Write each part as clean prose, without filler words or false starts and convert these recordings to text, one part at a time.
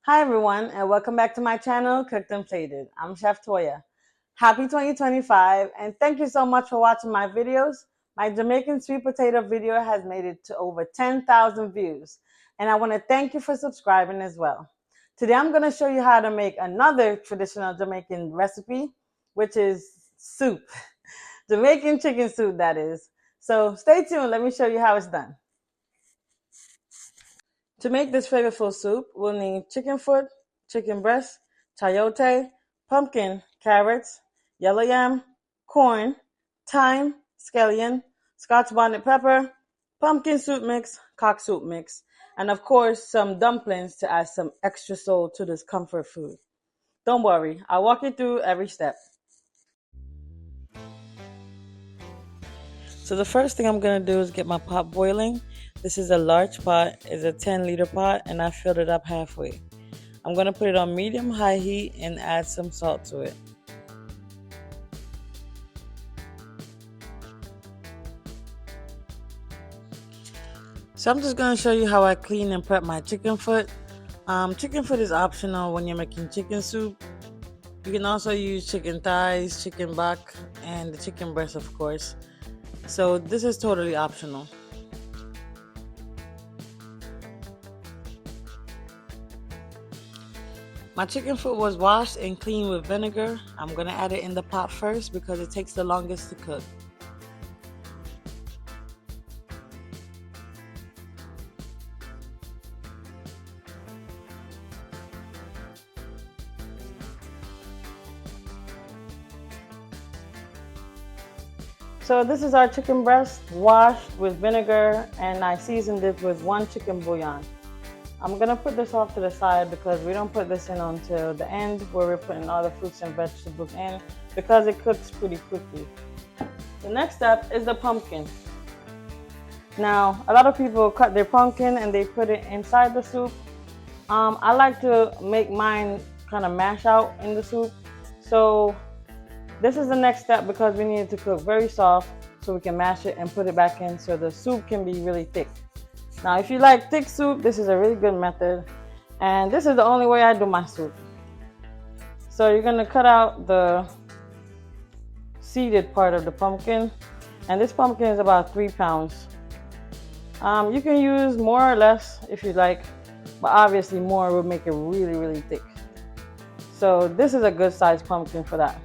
Hi everyone, and welcome back to my channel, Cooked and Plated. I'm Chef Toya. Happy 2025, and thank you so much for watching my videos. My Jamaican sweet potato video has made it to over 10,000 views, and I want to thank you for subscribing as well. Today I'm going to show you how to make another traditional Jamaican recipe, which is soup. Jamaican chicken soup, that is. So stay tuned, let me show you how it's done. To make this flavorful soup, we'll need chicken foot, chicken breast, chayote, pumpkin, carrots, yellow yam, corn, thyme, scallion, scotch bonnet pepper, pumpkin soup mix, cock soup mix, and of course some dumplings to add some extra soul to this comfort food. Don't worry, I'll walk you through every step. So the first thing I'm going to do is get my pot boiling. This is a large pot, it's a 10-liter pot, and I filled it up halfway. I'm going to put it on medium-high heat and add some salt to it. So I'm just going to show you how I clean and prep my chicken foot. Chicken foot is optional when you're making chicken soup. You can also use chicken thighs, chicken back, and the chicken breast, of course. So this is totally optional. My chicken foot was washed and cleaned with vinegar. I'm going to add it in the pot first because it takes the longest to cook. So this is our chicken breast washed with vinegar, and I seasoned it with 1 chicken bouillon. I'm gonna put this off to the side because we don't put this in until the end where we're putting all the fruits and vegetables in because it cooks pretty quickly. The next step is the pumpkin. Now, a lot of people cut their pumpkin and they put it inside the soup. I like to make mine kind of mash out in the soup. So this is the next step because we need it to cook very soft so we can mash it and put it back in so the soup can be really thick. Now, if you like thick soup, this is a really good method. And this is the only way I do my soup. So you're gonna cut out the seeded part of the pumpkin. And this pumpkin is about 3 pounds. You can use more or less if you like, but obviously more will make it really, really thick. So this is a good sized pumpkin for that.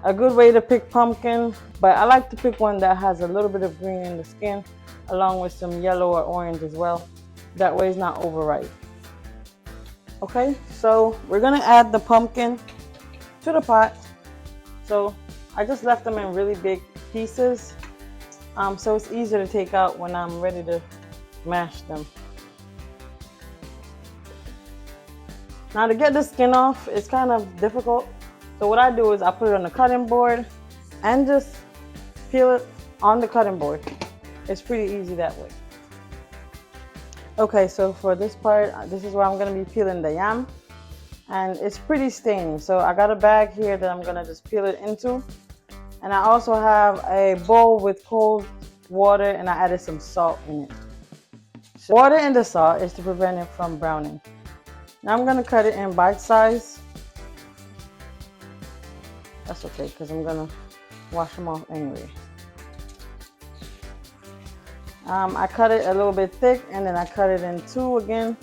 A good way to pick pumpkin, but I like to pick one that has a little bit of green in the skin along with some yellow or orange as well. That way it's not overripe. Okay, so we're gonna add the pumpkin to the pot. So I just left them in really big pieces, so it's easier to take out when I'm ready to mash them. Now to get the skin off, it's kind of difficult. So what I do is I put it on the cutting board and just peel it on the cutting board. It's pretty easy that way. Okay, so for this part, this is where I'm gonna be peeling the yam. And it's pretty stainy. So I got a bag here that I'm gonna just peel it into. And I also have a bowl with cold water and I added some salt in it. So water and the salt is to prevent it from browning. Now I'm gonna cut it in bite size. That's okay, because I'm gonna wash them off anyway. I cut it a little bit thick and then I cut it in 2 again.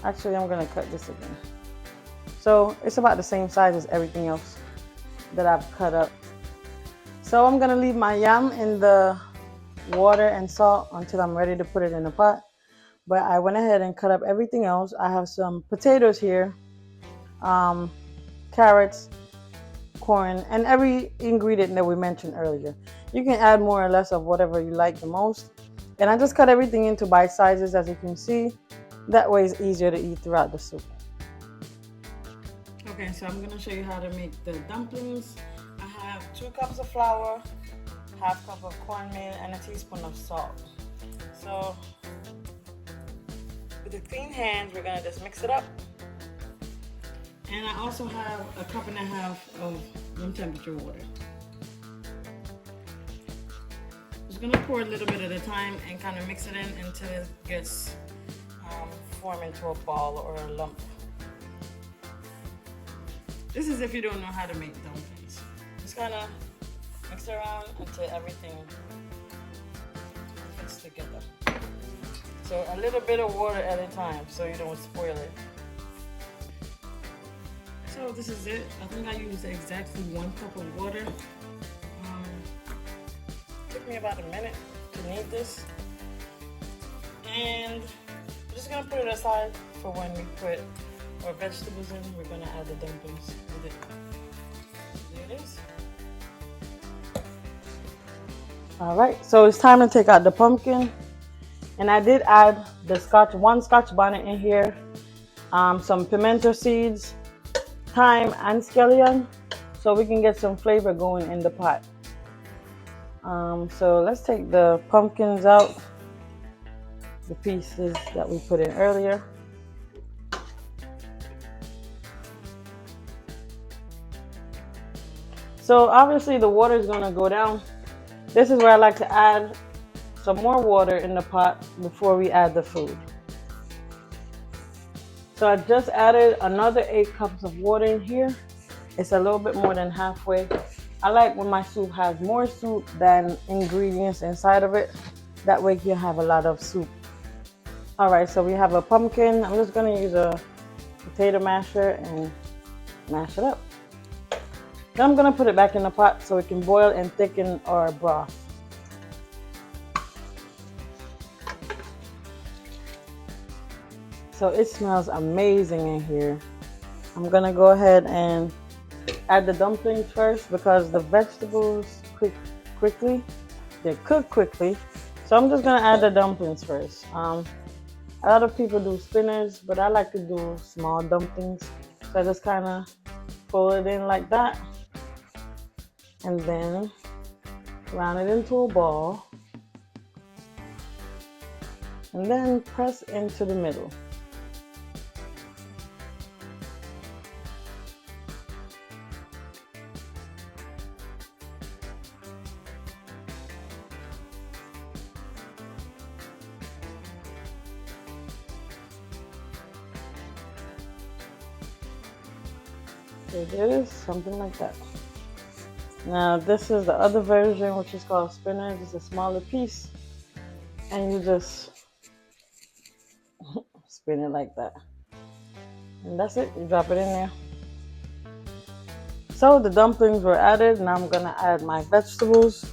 Actually, I'm gonna cut this again. So it's about the same size as everything else that I've cut up. So I'm gonna leave my yam in the water and salt until I'm ready to put it in the pot. But I went ahead and cut up everything else. I have some potatoes here. Carrots, corn, and every ingredient that we mentioned earlier. You can add more or less of whatever you like the most. And I just cut everything into bite sizes, as you can see. That way it's easier to eat throughout the soup. Okay, so I'm going to show you how to make the dumplings. I have 2 cups of flour, half cup of cornmeal, and a teaspoon of salt. So with the clean hands, we're going to just mix it up. And I also have a cup and a half of room temperature water. just gonna pour a little bit at a time and kind of mix it in until it gets formed into a ball or a lump. This is if you don't know how to make dumplings. Just kind of mix it around until everything fits together. So a little bit of water at a time so you don't spoil it. So this is it. I think I used exactly 1 cup of water. Took me about a minute to knead this. And I'm just gonna put it aside for when we put our vegetables in. We're gonna add the dumplings with it. There it is. All right, so it's time to take out the pumpkin. And I did add the one scotch bonnet in here, some pimento seeds, thyme and scallion, so we can get some flavor going in the pot. So let's take the pumpkins out, the pieces that we put in earlier. So obviously the water is going to go down. This is where I like to add some more water in the pot before we add the food. So I just added another 8 cups of water in here. It's a little bit more than halfway. I like when my soup has more soup than ingredients inside of it. That way you have a lot of soup. All right, so we have a pumpkin. I'm just gonna use a potato masher and mash it up. Then I'm gonna put it back in the pot so it can boil and thicken our broth. So it smells amazing in here. I'm gonna go ahead and add the dumplings first because the vegetables cook quickly. So I'm just gonna add the dumplings first. A lot of people do spinners, but I like to do small dumplings. So I just kind of fold it in like that. And then round it into a ball. And then press into the middle. It is something like that. Now this is the other version, which is called spinner. It's a smaller piece, and you just spin it like that, and that's it. You drop it in there. So the dumplings were added. Now I'm gonna add my vegetables.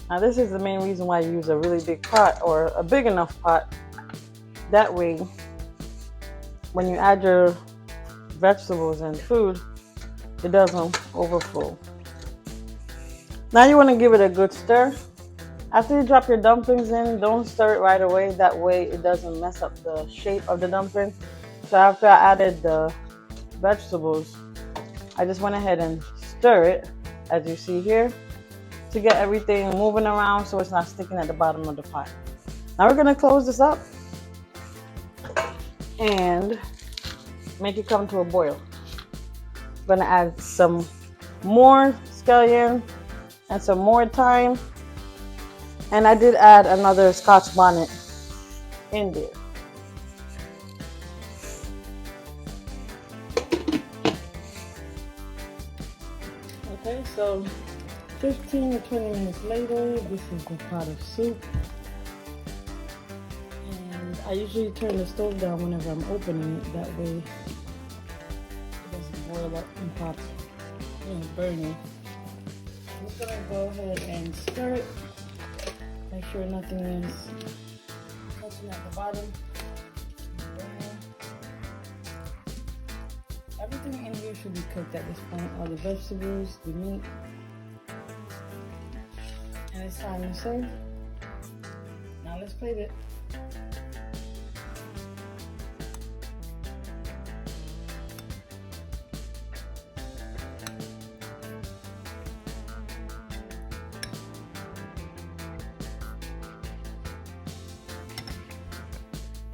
Now this is the main reason why you use a really big pot or a big enough pot. That way, when you add your vegetables and food, it doesn't overflow. Now you want to give it a good stir. After you drop your dumplings in, don't stir it right away. That way it doesn't mess up the shape of the dumpling. So after I added the vegetables, I just went ahead and stir it, as you see here, to get everything moving around so it's not sticking at the bottom of the pot. Now we're going to close this up and make it come to a boil. I'm gonna add some more scallion and some more thyme, and I did add another scotch bonnet in there. Okay, so 15 to 20 minutes later, this is the pot of soup. I usually turn the stove down whenever I'm opening it. That way it doesn't boil up and pop, burning. I'm just gonna go ahead and stir it. Make sure nothing is touching at the bottom. Everything in here should be cooked at this point. All the vegetables, the meat. And it's time to serve. Now let's plate it.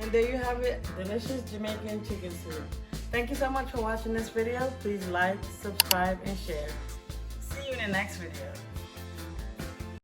And there you have it, delicious Jamaican chicken soup. Thank you so much for watching this video. Please like, subscribe, and share. See you next time. the next video.